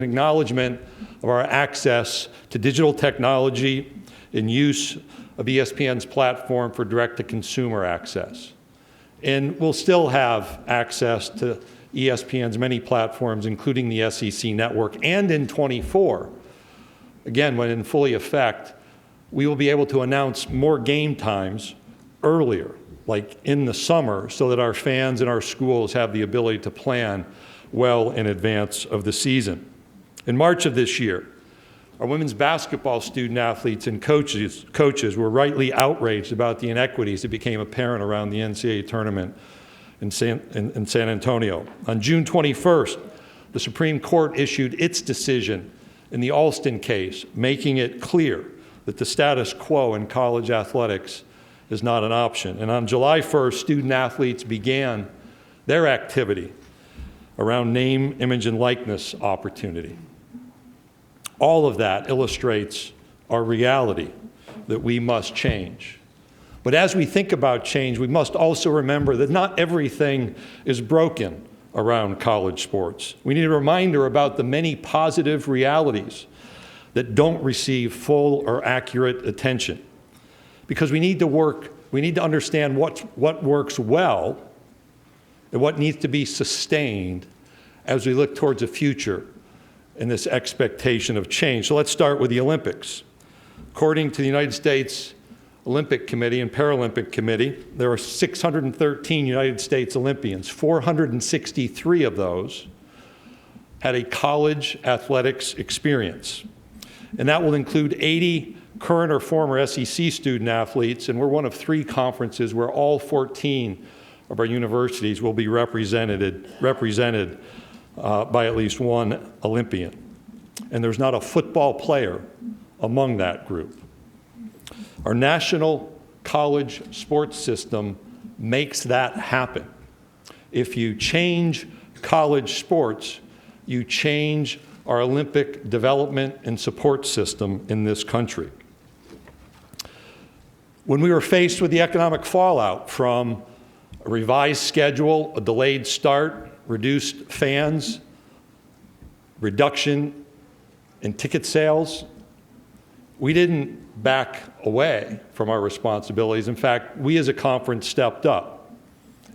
acknowledgement of our access to digital technology and use of ESPN's platform for direct-to-consumer access. And we'll still have access to ESPN's many platforms, including the SEC network, and in 24, again, when in fully effect, we will be able to announce more game times earlier, like in the summer, so that our fans and our schools have the ability to plan well in advance of the season. In March of this year, our women's basketball student athletes and coaches were rightly outraged about the inequities that became apparent around the NCAA tournament in San Antonio. On June 21st, the Supreme Court issued its decision in the Alston case, making it clear that the status quo in college athletics is not an option. And on July 1st, student athletes began their activity around name, image, and likeness opportunity. All of that illustrates our reality that we must change. But as we think about change, we must also remember that not everything is broken around college sports. We need a reminder about the many positive realities that don't receive full or accurate attention. Because we need to understand what works well and what needs to be sustained as we look towards a future in this expectation of change. So let's start with the Olympics. According to the United States Olympic Committee and Paralympic Committee, there are 613 United States Olympians. 463 of those had a college athletics experience. And that will include 80 current or former SEC student athletes, and we're one of 3 conferences where all 14 of our universities will be represented by at least one Olympian. And there's not a football player among that group. Our national college sports system makes that happen. If you change college sports, you change our Olympic development and support system in this country. When we were faced with the economic fallout from a revised schedule, a delayed start, reduced fans, reduction in ticket sales, we didn't back away from our responsibilities. In fact, we as a conference stepped up.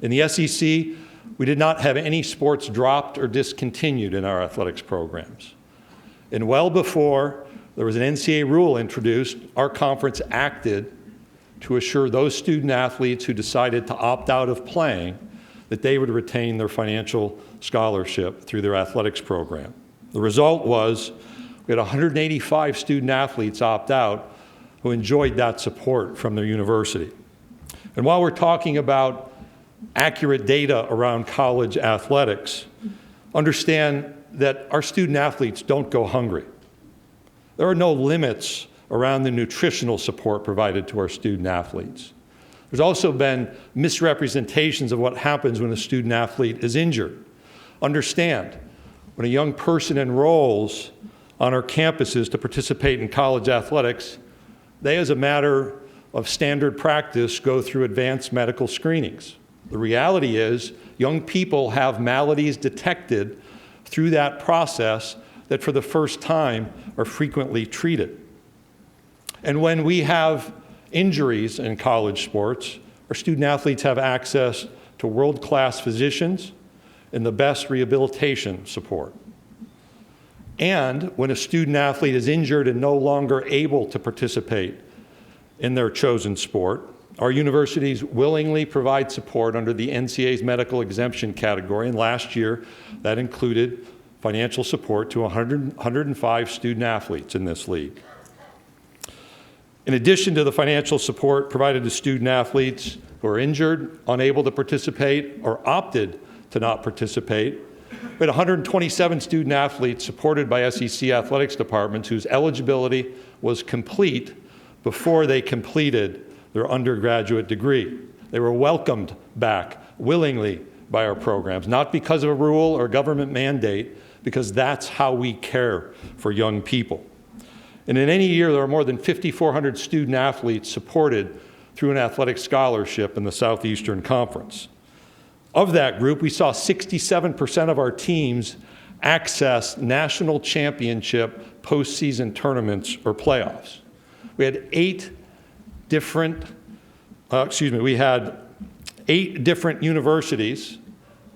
In the SEC, we did not have any sports dropped or discontinued in our athletics programs. And well before there was an NCAA rule introduced, our conference acted to assure those student athletes who decided to opt out of playing that they would retain their financial scholarship through their athletics program. The result was we had 185 student athletes opt out who enjoyed that support from their university. And while we're talking about accurate data around college athletics, understand that our student athletes don't go hungry. There are no limits around the nutritional support provided to our student athletes. There's also been misrepresentations of what happens when a student athlete is injured. Understand, when a young person enrolls on our campuses to participate in college athletics, they, as a matter of standard practice, go through advanced medical screenings. The reality is, young people have maladies detected through that process that for the first time are frequently treated. And when we have injuries in college sports, our student athletes have access to world-class physicians and the best rehabilitation support. And when a student athlete is injured and no longer able to participate in their chosen sport, our universities willingly provide support under the NCAA's medical exemption category, and last year that included financial support to 105 student athletes in this league. In addition to the financial support provided to student athletes who are injured, unable to participate, or opted to not participate, we had 127 student athletes supported by SEC athletics departments whose eligibility was complete before they completed their undergraduate degree. They were welcomed back willingly by our programs, not because of a rule or government mandate, because that's how we care for young people. And in any year, there are more than 5,400 student athletes supported through an athletic scholarship in the Southeastern Conference. Of that group, we saw 67% of our teams access national championship postseason tournaments or playoffs. We had eight different universities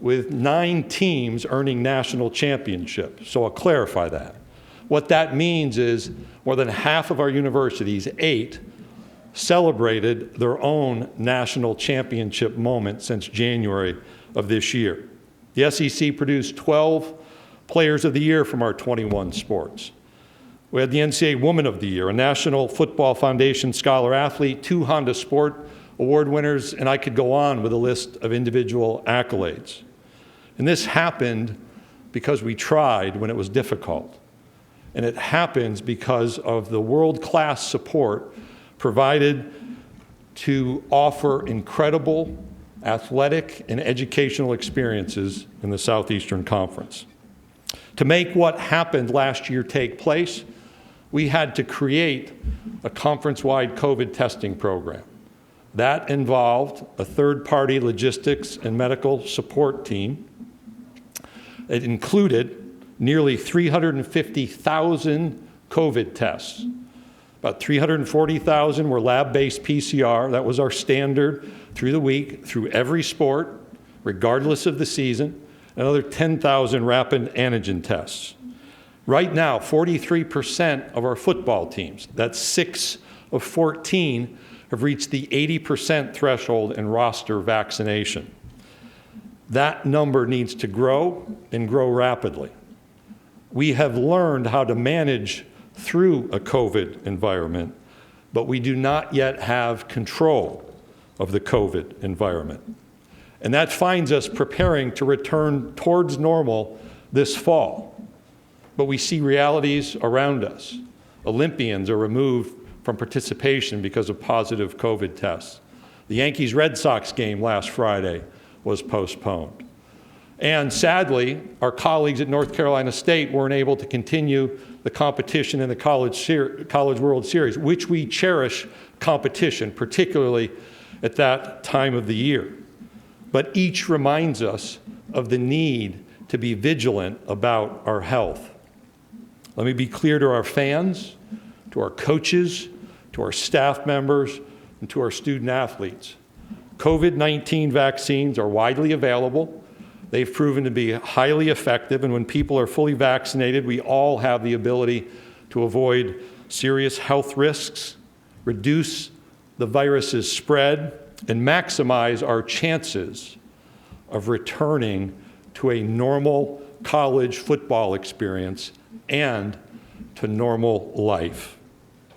with 9 teams earning national championships. So I'll clarify that. What that means is more than half of our universities, 8, celebrated their own national championship moment since January of this year. The SEC produced 12 Players of the Year from our 21 sports. We had the NCAA Woman of the Year, a National Football Foundation Scholar Athlete, 2 Honda Sport Award winners, and I could go on with a list of individual accolades. And this happened because we tried when it was difficult. And it happens because of the world-class support provided to offer incredible athletic and educational experiences in the Southeastern Conference. To make what happened last year take place, we had to create a conference-wide COVID testing program. That involved a third-party logistics and medical support team. It included nearly 350,000 COVID tests. About 340,000 were lab-based PCR. That was our standard through the week, through every sport, regardless of the season. Another 10,000 rapid antigen tests. Right now, 43% of our football teams, that's 6 of 14, have reached the 80% threshold in roster vaccination. That number needs to grow and grow rapidly. We have learned how to manage through a COVID environment, but we do not yet have control of the COVID environment. And that finds us preparing to return towards normal this fall. But we see realities around us. Olympians are removed from participation because of positive COVID tests. The Yankees-Red Sox game last Friday was postponed. And sadly, our colleagues at North Carolina State weren't able to continue the competition in the College World Series, which we cherish competition, particularly at that time of the year. But each reminds us of the need to be vigilant about our health. Let me be clear to our fans, to our coaches, to our staff members, and to our student athletes. COVID-19 vaccines are widely available. They've proven to be highly effective, and when people are fully vaccinated, we all have the ability to avoid serious health risks, reduce the virus's spread, and maximize our chances of returning to a normal college football experience and to normal life.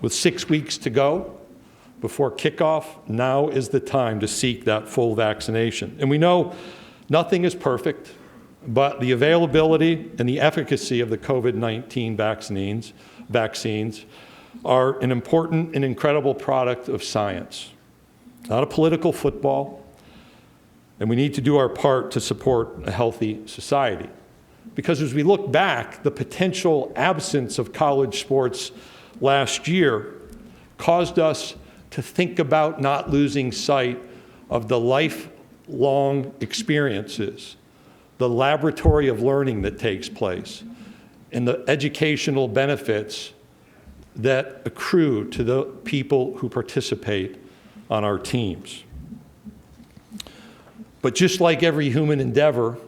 With 6 weeks to go before kickoff, now is the time to seek that full vaccination. And we know nothing is perfect, but the availability and the efficacy of the COVID-19 vaccines are an important and incredible product of science, not a political football, and we need to do our part to support a healthy society. Because as we look back, the potential absence of college sports last year caused us to think about not losing sight of the lifelong experiences, the laboratory of learning that takes place, and the educational benefits that accrue to the people who participate on our teams. But just like every human endeavor,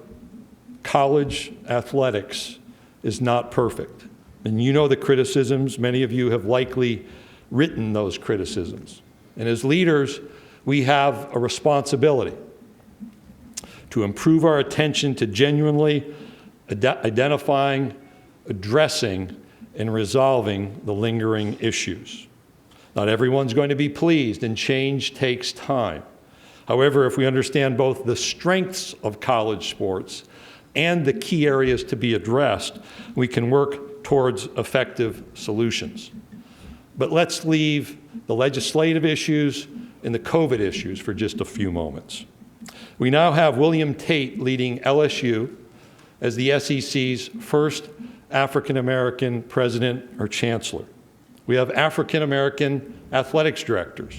college athletics is not perfect. And you know the criticisms. Many of you have likely written those criticisms. And as leaders, we have a responsibility to improve our attention to genuinely identifying, addressing, and resolving the lingering issues. Not everyone's going to be pleased, and change takes time. However, if we understand both the strengths of college sports and the key areas to be addressed, we can work towards effective solutions. But let's leave the legislative issues and the COVID issues for just a few moments. We now have William Tate leading LSU as the SEC's first African-American president or chancellor. We have African-American athletics directors.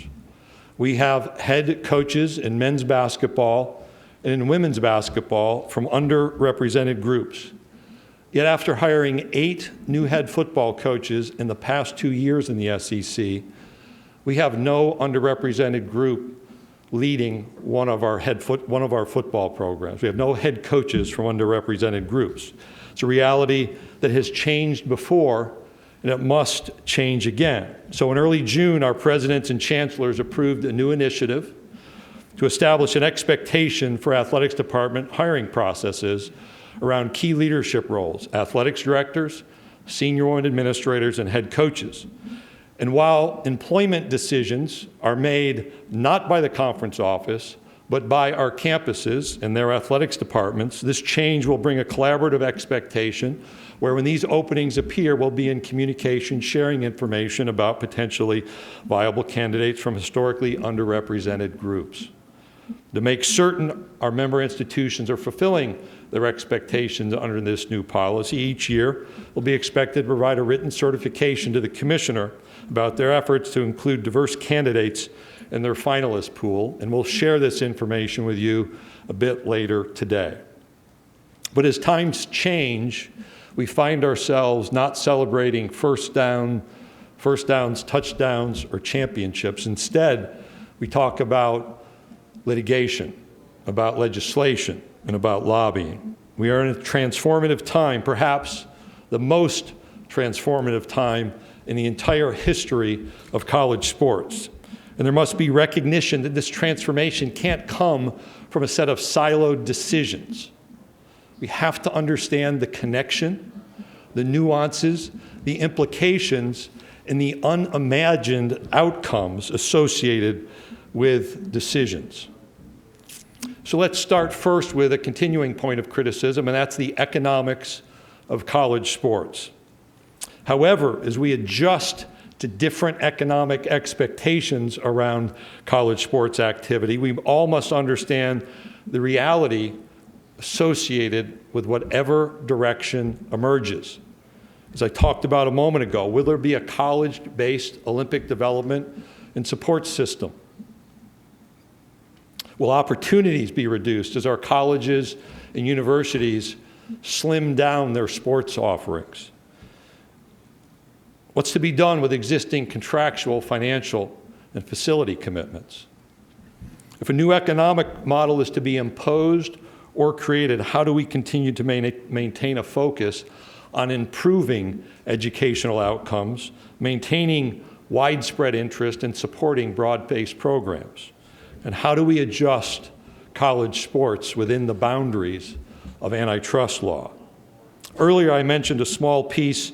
We have head coaches in men's basketball and in women's basketball from underrepresented groups. Yet after hiring 8 new head football coaches in the past 2 years in the SEC, we have no underrepresented group leading one of our football programs. We have no head coaches from underrepresented groups. It's a reality that has changed before, and it must change again. So in early June, our presidents and chancellors approved a new initiative to establish an expectation for athletics department hiring processes around key leadership roles: athletics directors, senior one administrators, and head coaches. And while employment decisions are made not by the conference office, but by our campuses and their athletics departments, this change will bring a collaborative expectation where when these openings appear, we'll be in communication, sharing information about potentially viable candidates from historically underrepresented groups. To make certain our member institutions are fulfilling their expectations under this new policy, each year will be expected to provide a written certification to the commissioner about their efforts to include diverse candidates in their finalist pool, and we'll share this information with you a bit later today. But as times change, we find ourselves not celebrating first downs, touchdowns, or championships. Instead, we talk about litigation, about legislation, and about lobbying. We are in a transformative time, perhaps the most transformative time in the entire history of college sports. And there must be recognition that this transformation can't come from a set of siloed decisions. We have to understand the connection, the nuances, the implications, and the unimagined outcomes associated with decisions. So let's start first with a continuing point of criticism, and that's the economics of college sports. However, as we adjust to different economic expectations around college sports activity, we all must understand the reality associated with whatever direction emerges. As I talked about a moment ago, will there be a college-based Olympic development and support system? Will opportunities be reduced as our colleges and universities slim down their sports offerings? What's to be done with existing contractual, financial, and facility commitments? If a new economic model is to be imposed or created, how do we continue to maintain a focus on improving educational outcomes, maintaining widespread interest, and supporting broad-based programs? And how do we adjust college sports within the boundaries of antitrust law? Earlier, I mentioned a small piece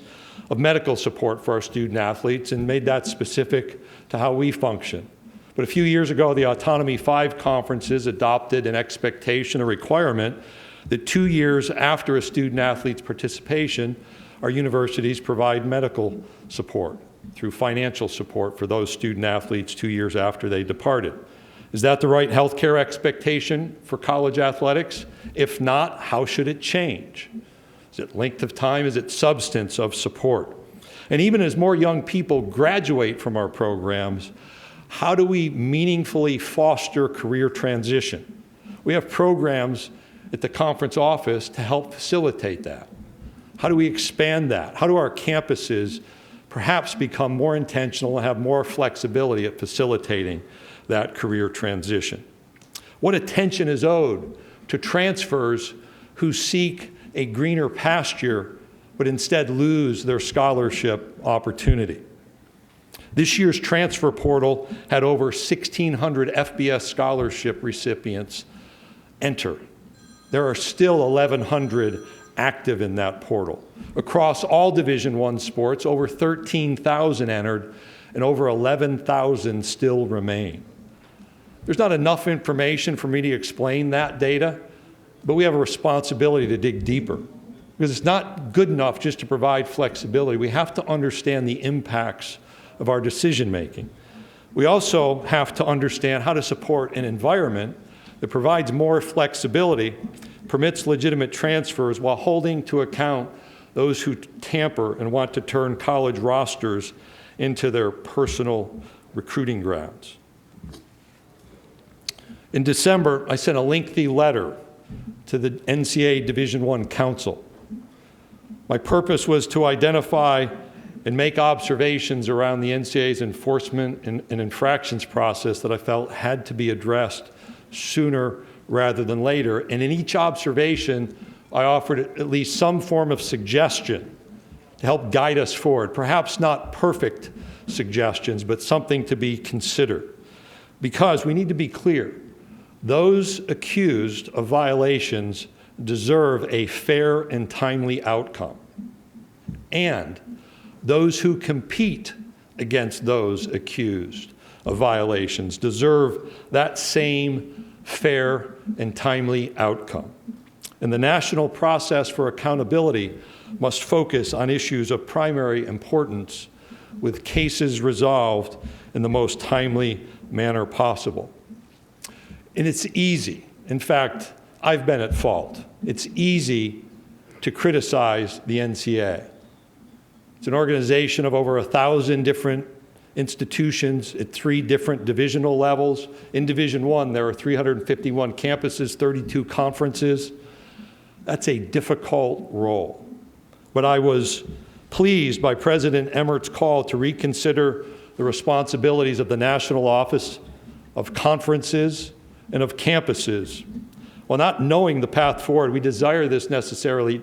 of medical support for our student athletes and made that specific to how we function. But a few years ago, the Autonomy 5 conferences adopted an expectation, a requirement, that 2 years after a student athlete's participation, our universities provide medical support through financial support for those student athletes 2 years after they departed. Is that the right healthcare expectation for college athletics? If not, how should it change? Is it length of time? Is it substance of support? And even as more young people graduate from our programs, how do we meaningfully foster career transition? We have programs at the conference office to help facilitate that. How do we expand that? How do our campuses perhaps become more intentional and have more flexibility at facilitating that career transition? What attention is owed to transfers who seek a greener pasture but instead lose their scholarship opportunity? This year's transfer portal had over 1,600 FBS scholarship recipients enter. There are still 1,100 active in that portal. Across all Division I sports, over 13,000 entered, and over 11,000 still remain. There's not enough information for me to explain that data, but we have a responsibility to dig deeper, because it's not good enough just to provide flexibility. We have to understand the impacts of our decision making. We also have to understand how to support an environment that provides more flexibility, permits legitimate transfers while holding to account those who tamper and want to turn college rosters into their personal recruiting grounds. In December, I sent a lengthy letter to the NCAA Division I Council. My purpose was to identify and make observations around the NCAA's enforcement and infractions process that I felt had to be addressed sooner rather than later. And in each observation, I offered at least some form of suggestion to help guide us forward. Perhaps not perfect suggestions, but something to be considered. Because we need to be clear, those accused of violations deserve a fair and timely outcome. And those who compete against those accused of violations deserve that same fair and timely outcome. And the national process for accountability must focus on issues of primary importance, with cases resolved in the most timely manner possible. And it's easy. In fact, I've been at fault. It's easy to criticize the NCAA. It's an organization of over 1,000 different institutions at 3 different divisional levels. In Division I, there are 351 campuses, 32 conferences. That's a difficult role. But I was pleased by President Emmert's call to reconsider the responsibilities of the National Office of Conferences and of campuses. While not knowing the path forward, we desire this necessary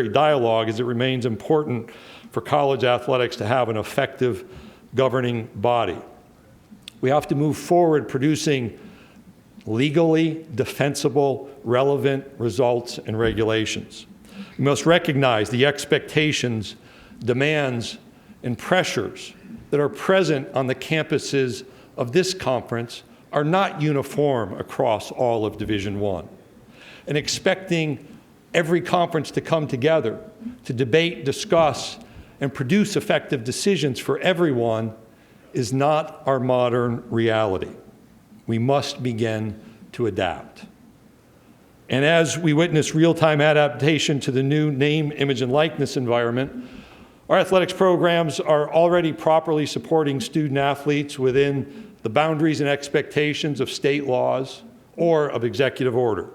dialogue, as it remains important for college athletics to have an effective governing body. We have to move forward producing legally defensible, relevant results and regulations. We must recognize the expectations, demands, and pressures that are present on the campuses of this conference are not uniform across all of Division I. And expecting every conference to come together to debate, discuss, and produce effective decisions for everyone is not our modern reality. We must begin to adapt. And as we witness real-time adaptation to the new name, image, and likeness environment, our athletics programs are already properly supporting student athletes within the boundaries and expectations of state laws or of executive order.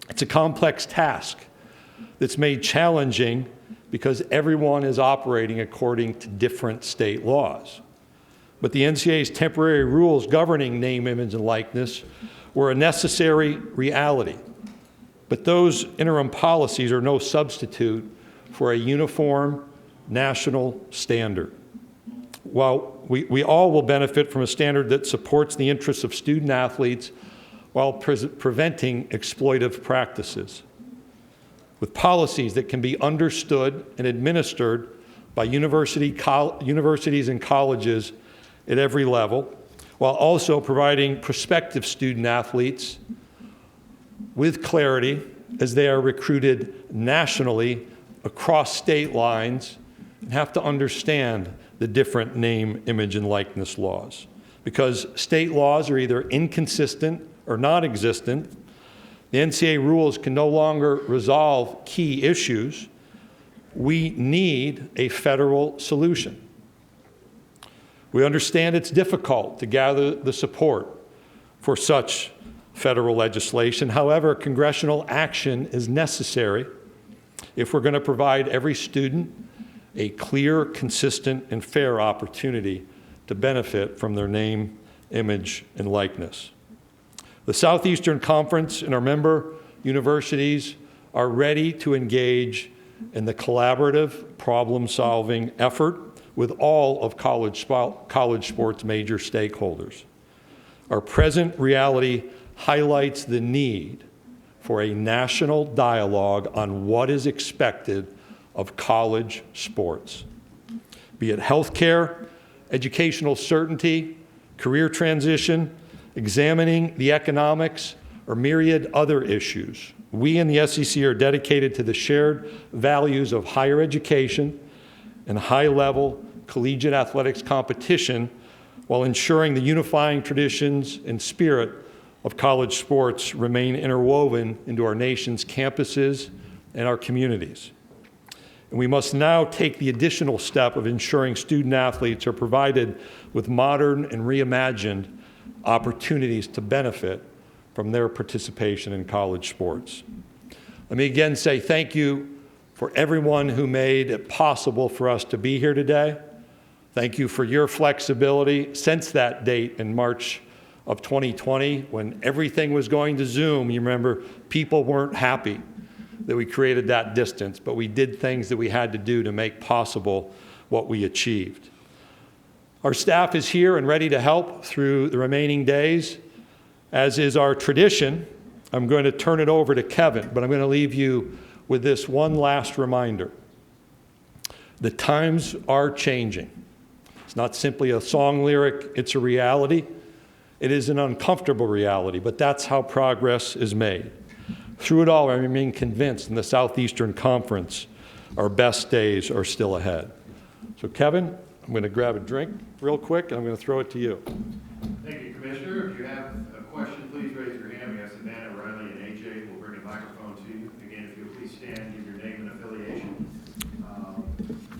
It's a complex task that's made challenging because everyone is operating according to different state laws. But the NCAA's temporary rules governing name, image, and likeness were a necessary reality. But those interim policies are no substitute for a uniform national standard. While we all will benefit from a standard that supports the interests of student athletes while preventing exploitive practices, with policies that can be understood and administered by universities and colleges at every level, while also providing prospective student athletes with clarity as they are recruited nationally across state lines and have to understand the different name, image, and likeness laws. Because state laws are either inconsistent or non-existent, the NCAA rules can no longer resolve key issues. We need a federal solution. We understand it's difficult to gather the support for such federal legislation. However, congressional action is necessary if we're going to provide every student a clear, consistent, and fair opportunity to benefit from their name, image, and likeness. The Southeastern Conference and our member universities are ready to engage in the collaborative problem-solving effort with all of college sports major stakeholders. Our present reality highlights the need for a national dialogue on what is expected of college sports, be it healthcare, educational certainty, career transition, examining the economics, or myriad other issues. We in the SEC are dedicated to the shared values of higher education and high-level collegiate athletics competition while ensuring the unifying traditions and spirit of college sports remain interwoven into our nation's campuses and our communities. And we must now take the additional step of ensuring student athletes are provided with modern and reimagined opportunities to benefit from their participation in college sports. Let me again say thank you for everyone who made it possible for us to be here today. Thank you for your flexibility since that date in March of 2020 when everything was going to Zoom. You remember, people weren't happy that we created that distance, but we did things that we had to do to make possible what we achieved. Our staff is here and ready to help through the remaining days. As is our tradition, I'm going to turn it over to Kevin, but I'm going to leave you with this one last reminder. The times are changing. It's not simply a song lyric, it's a reality. It is an uncomfortable reality, but that's how progress is made. Through it all, I remain convinced in the Southeastern Conference, our best days are still ahead. So Kevin, I'm going to grab a drink real quick, and I'm going to throw it to you. Thank you, Commissioner. If you have a question, please raise your hand. We have Savannah, Riley, and AJ will bring a microphone to you. Again, if you'll please stand, give your name and affiliation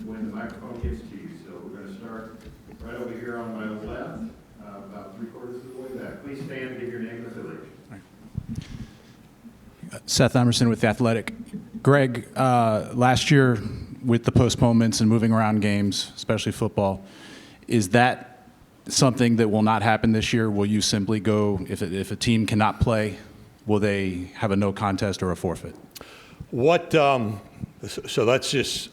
when the microphone gets to you. So we're going to start right over here on my left, about 3/4 of the way back. Please stand and give your name and affiliation. Seth Emerson with The Athletic. Greg, last year with the postponements and moving around games, especially football, is that something that will not happen this year? Will you simply go, if a team cannot play, will they have a no contest or a forfeit? So let's just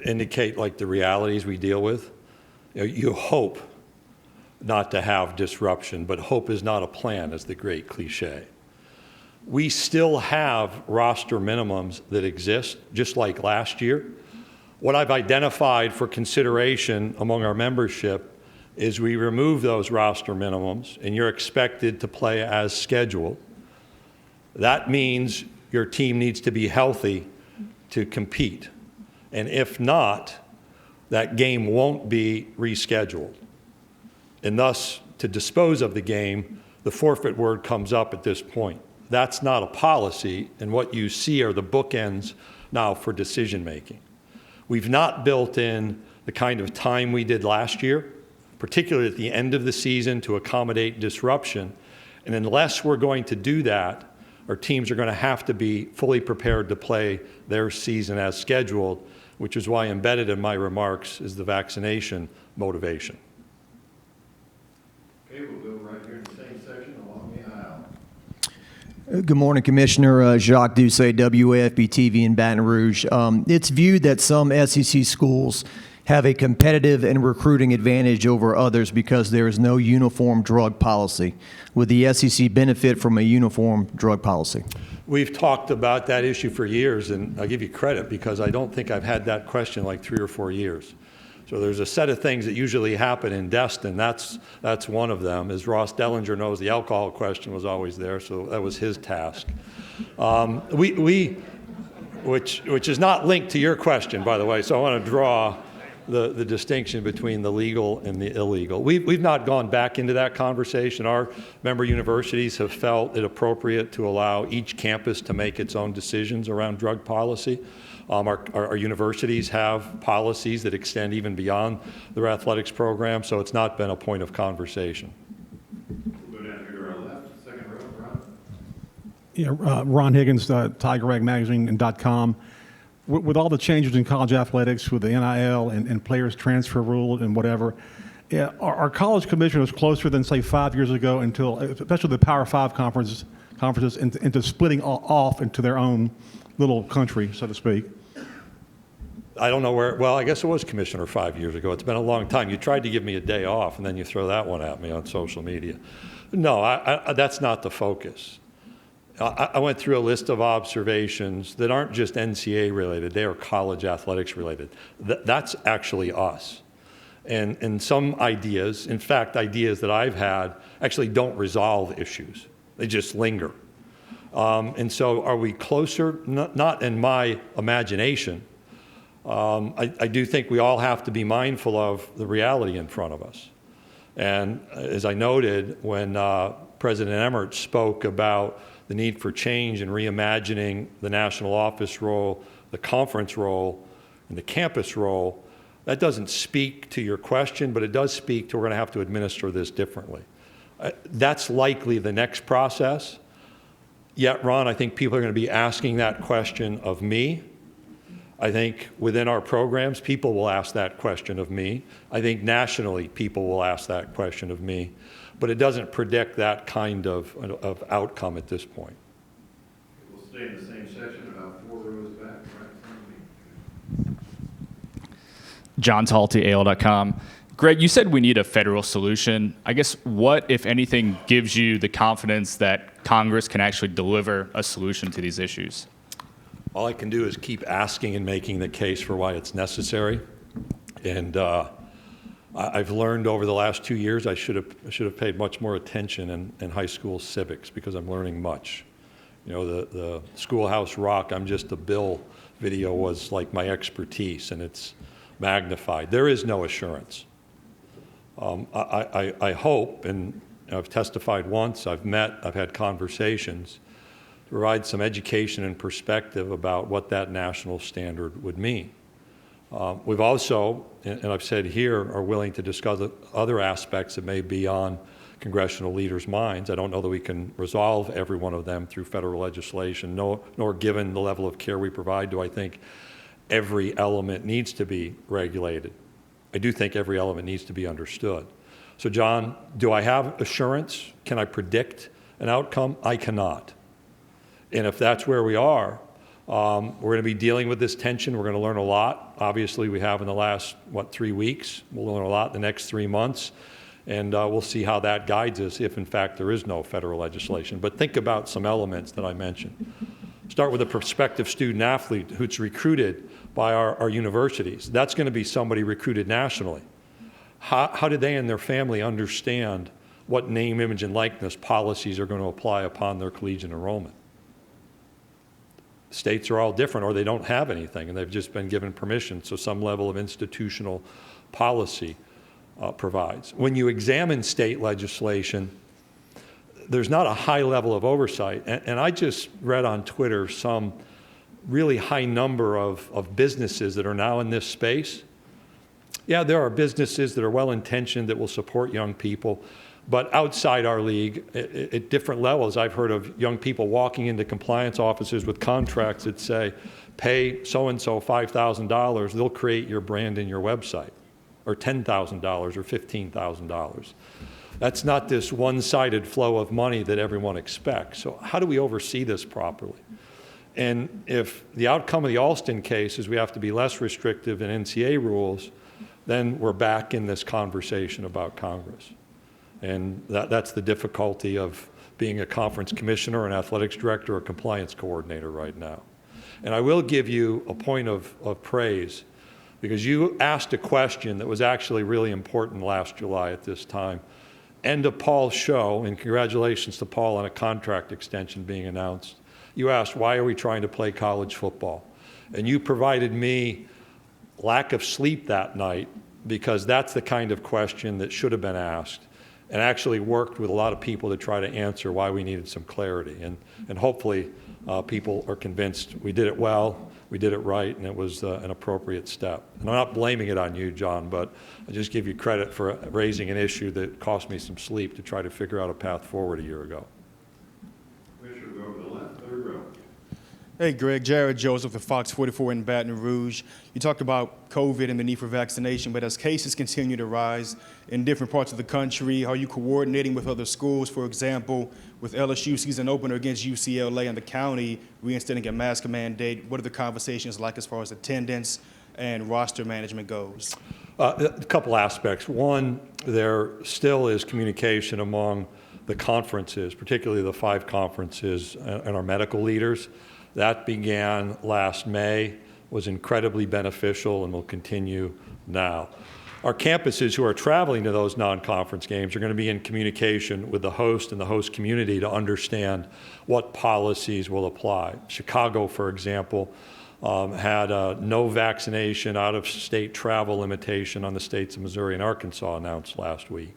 indicate like the realities we deal with. You hope not to have disruption, but hope is not a plan, is the great cliche. We still have roster minimums that exist, just like last year. What I've identified for consideration among our membership is we remove those roster minimums, and you're expected to play as scheduled. That means your team needs to be healthy to compete. And if not, that game won't be rescheduled. And thus, to dispose of the game, the forfeit word comes up at this point. That's not a policy, and what you see are the bookends now for decision making. We've not built in the kind of time we did last year, particularly at the end of the season, to accommodate disruption. And unless we're going to do that, our teams are going to have to be fully prepared to play their season as scheduled, which is why embedded in my remarks is the vaccination motivation. Okay, we'll go right here in the same section along the aisle. Good morning, Commissioner. Jacques Doucet, WAFB-TV in Baton Rouge. It's viewed that some SEC schools have a competitive and recruiting advantage over others because there is no uniform drug policy. Would the SEC benefit from a uniform drug policy? We've talked about that issue for years, and I'll give you credit because I don't think I've had that question like 3 or 4 years. So there's a set of things that usually happen in Destin. That's one of them. As Ross Dellinger knows, the alcohol question was always there, so that was his task. Which is not linked to your question, by the way, so I want to draw the distinction between the legal and the illegal. We've not gone back into that conversation. Our member universities have felt it appropriate to allow each campus to make its own decisions around drug policy. Our universities have policies that extend even beyond their athletics program, so it's not been a point of conversation. We'll go down here to our left, second row, Ron. Yeah, Ron Higgins, TigerRagMagazine and .com. With all the changes in college athletics, with the NIL and players transfer rule and whatever, are college commissioners closer than, say, 5 years ago, until, especially the Power Five conferences into splitting off into their own little country, so to speak? I don't know where, well, I guess it was commissioner 5 years ago. It's been a long time. You tried to give me a day off, and then you throw that one at me on social media. No, that's not the focus. I went through a list of observations that aren't just NCAA related, they are college athletics related. That's actually us. And some ideas, in fact, ideas that I've had, actually don't resolve issues. They just linger. And so are we closer? Not in my imagination. I do think we all have to be mindful of the reality in front of us. And as I noted, when President Emmert spoke about the need for change and reimagining the national office role, the conference role, and the campus role, that doesn't speak to your question, but it does speak to we're going to have to administer this differently. That's likely the next process. Yet, Ron, I think people are going to be asking that question of me. I think within our programs, people will ask that question of me. I think nationally, people will ask that question of me. But it doesn't predict that kind of outcome at this point. We'll stay in the same section, about 4 rows back, right in front of me. John Talty, AL.com. Greg, you said we need a federal solution. I guess what, if anything, gives you the confidence that Congress can actually deliver a solution to these issues? All I can do is keep asking and making the case for why it's necessary. And I've learned over the last 2 years I should have paid much more attention in high school civics, because I'm learning much. You know, the Schoolhouse Rock, I'm just a Bill video was like my expertise, and it's magnified. There is no assurance. I hope, and I've testified once, I've met, I've had conversations, to provide some education and perspective about what that national standard would mean. We've also, and I've said here, are willing to discuss other aspects that may be on congressional leaders' minds. I don't know that we can resolve every one of them through federal legislation, nor given the level of care we provide, do I think every element needs to be regulated. I do think every element needs to be understood. So John, do I have assurance? Can I predict an outcome? I cannot. And if that's where we are, we're going to be dealing with this tension. We're going to learn a lot. Obviously, we have in the last, 3 weeks. We'll learn a lot in the next 3 months. And we'll see how that guides us if, in fact, there is no federal legislation. But think about some elements that I mentioned. Start with a prospective student athlete who's recruited by our universities. That's going to be somebody recruited nationally. How do they and their family understand what name, image, and likeness policies are going to apply upon their collegiate enrollment? States are all different, or they don't have anything, and they've just been given permission, so some level of institutional policy provides. When you examine state legislation, there's not a high level of oversight. And I just read on Twitter some really high number of businesses that are now in this space. Yeah, there are businesses that are well-intentioned that will support young people, but outside our league, at different levels, I've heard of young people walking into compliance offices with contracts that say, pay so-and-so $5,000, they'll create your brand and your website, or $10,000 or $15,000. That's not this one-sided flow of money that everyone expects. So how do we oversee this properly? And if the outcome of the Alston case is we have to be less restrictive in NCAA rules, then we're back in this conversation about Congress. And that's the difficulty of being a conference commissioner, an athletics director, or compliance coordinator right now. And I will give you a point of praise, because you asked a question that was actually really important last July at this time. End of Paul's show, and congratulations to Paul on a contract extension being announced. You asked, why are we trying to play college football? And you provided me lack of sleep that night, because that's the kind of question that should have been asked, and actually worked with a lot of people to try to answer why we needed some clarity. And hopefully people are convinced we did it well, we did it right, and it was an appropriate step. And I'm not blaming it on you, John, but I just give you credit for raising an issue that cost me some sleep to try to figure out a path forward a year ago. Commissioner, go over the left, third row. Hey, Greg. Jared Joseph of Fox 44 in Baton Rouge. You talked about COVID and the need for vaccination, but as cases continue to rise in different parts of the country, are you coordinating with other schools? For example, with LSU season opener against UCLA and the county reinstating a mask mandate, what are the conversations like as far as attendance and roster management goes? A couple aspects. One, there still is communication among the conferences, particularly the 5 conferences and our medical leaders. That began last May, was incredibly beneficial, and will continue now. Our campuses who are traveling to those non-conference games are going to be in communication with the host and the host community to understand what policies will apply. Chicago, for example, had a no vaccination, out-of-state travel limitation on the states of Missouri and Arkansas announced last week.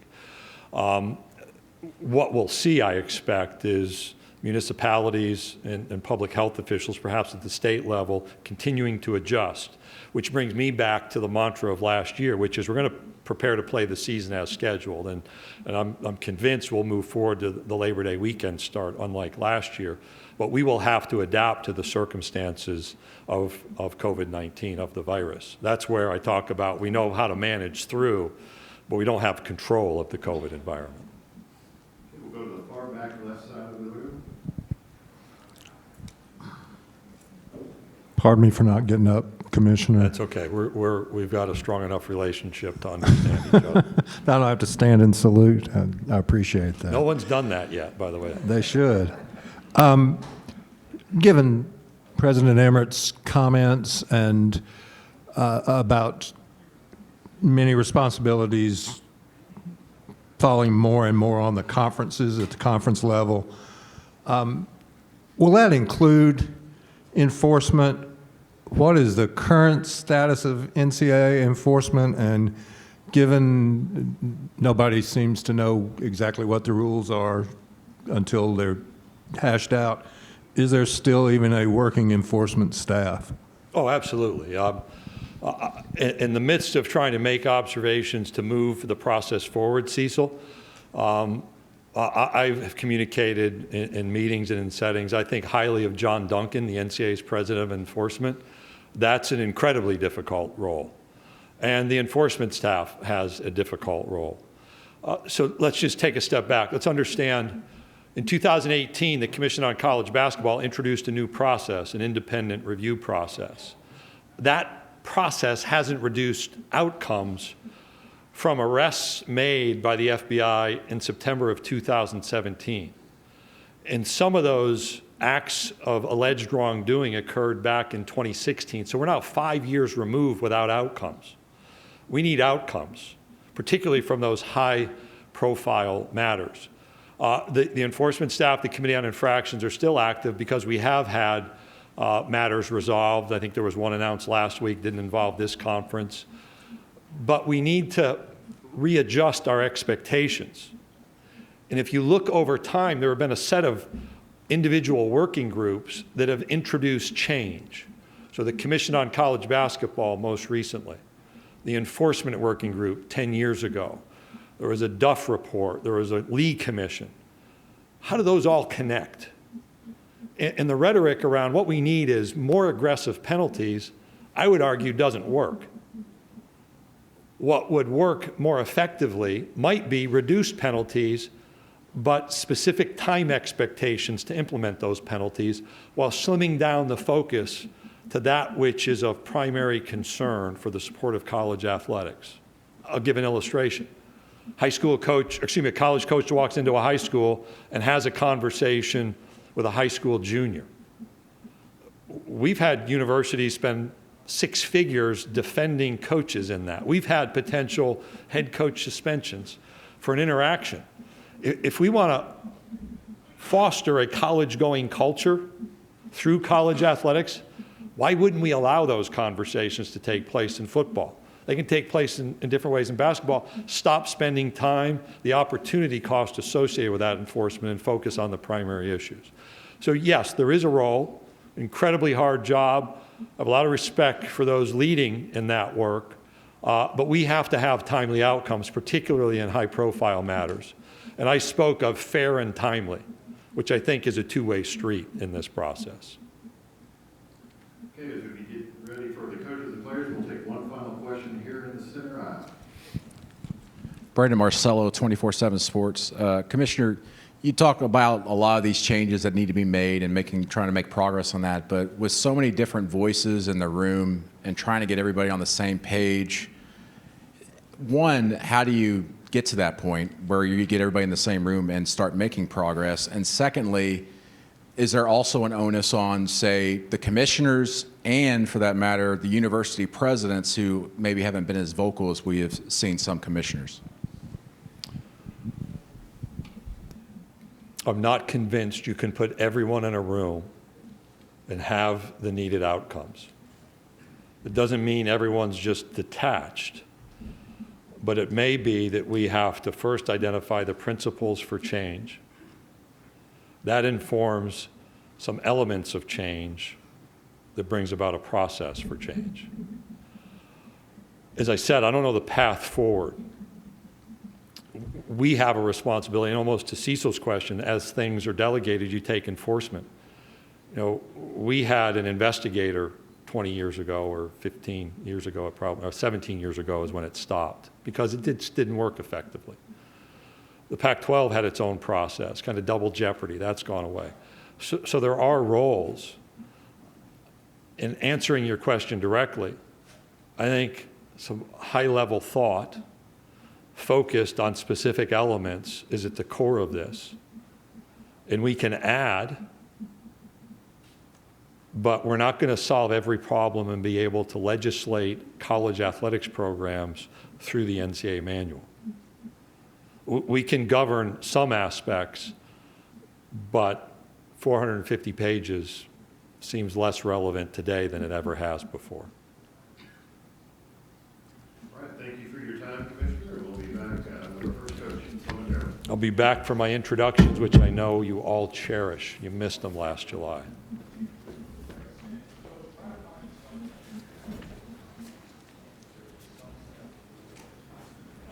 What we'll see, I expect, is municipalities and public health officials, perhaps at the state level, continuing to adjust, which brings me back to the mantra of last year, which is we're going to prepare to play the season as scheduled. And I'm convinced we'll move forward to the Labor Day weekend start, unlike last year. But we will have to adapt to the circumstances of COVID-19, of the virus. That's where I talk about we know how to manage through, but we don't have control of the COVID environment. We'll go to the far back left side of the room. Pardon me for not getting up, Commissioner. That's okay. We've got a strong enough relationship to understand each other. I don't have to stand and salute. I appreciate that. No one's done that yet, by the way. They should. Given President Emmert's comments and about many responsibilities falling more and more on the conferences at the conference level, will that include enforcement? What is the current status of NCAA enforcement? And given nobody seems to know exactly what the rules are until they're hashed out, is there still even a working enforcement staff? Oh, absolutely. In the midst of trying to make observations to move the process forward, Cecil, I've communicated in meetings and in settings, I think highly of John Duncan, the NCAA's president of enforcement. That's an incredibly difficult role. And the enforcement staff has a difficult role. So let's just take a step back. Let's understand, in 2018, the Commission on College Basketball introduced a new process, an independent review process. That process hasn't reduced outcomes from arrests made by the FBI in September of 2017. And some of those acts of alleged wrongdoing occurred back in 2016. So we're now 5 years removed without outcomes. We need outcomes, particularly from those high-profile matters. The enforcement staff, the Committee on Infractions, are still active because we have had matters resolved. I think there was one announced last week, didn't involve this conference. But we need to readjust our expectations. And if you look over time, there have been a set of individual working groups that have introduced change. So the Commission on College Basketball most recently, the Enforcement Working Group 10 years ago, there was a Duff report, there was a Lee Commission. How do those all connect? And the rhetoric around what we need is more aggressive penalties, I would argue doesn't work. What would work more effectively might be reduced penalties, but specific time expectations to implement those penalties while slimming down the focus to that which is of primary concern for the support of college athletics. I'll give an illustration. A college coach walks into a high school and has a conversation with a high school junior. We've had universities spend 6 figures defending coaches in that. We've had potential head coach suspensions for an interaction. If we want to foster a college-going culture through college athletics, why wouldn't we allow those conversations to take place in football? They can take place in different ways in basketball. Stop spending time, the opportunity cost associated with that enforcement, and focus on the primary issues. So yes, there is a role, incredibly hard job. I have a lot of respect for those leading in that work, but we have to have timely outcomes, particularly in high-profile matters. And I spoke of fair and timely, which I think is a two-way street in this process. Okay, as we get ready for the coaches and players, we'll take one final question here in the center aisle. Brandon Marcello, 24/7 Sports. Commissioner, you talk about a lot of these changes that need to be made and trying to make progress on that, but with so many different voices in the room and trying to get everybody on the same page, one, how do you get to that point where you get everybody in the same room and start making progress? And secondly, is there also an onus on, say, the commissioners and, for that matter, the university presidents who maybe haven't been as vocal as we have seen some commissioners? I'm not convinced you can put everyone in a room and have the needed outcomes. It doesn't mean everyone's just detached, but it may be that we have to first identify the principles for change. That informs some elements of change that brings about a process for change. As I said, I don't know the path forward. We have a responsibility, and almost to Cecil's question, as things are delegated, you take enforcement. You know, we had an investigator 20 years ago, or 15 years ago, or 17 years ago is when it stopped, because it didn't work effectively. The Pac-12 had its own process, kind of double jeopardy. That's gone away. So there are roles. In answering your question directly, I think some high-level thought focused on specific elements is at the core of this. And we can add, but we're not going to solve every problem and be able to legislate college athletics programs through the NCAA manual. We can govern some aspects, but 450 pages seems less relevant today than it ever has before. All right, thank you for your time, Commissioner. We'll be back with our first coach momentarily. I'll be back for my introductions, which I know you all cherish. You missed them last July.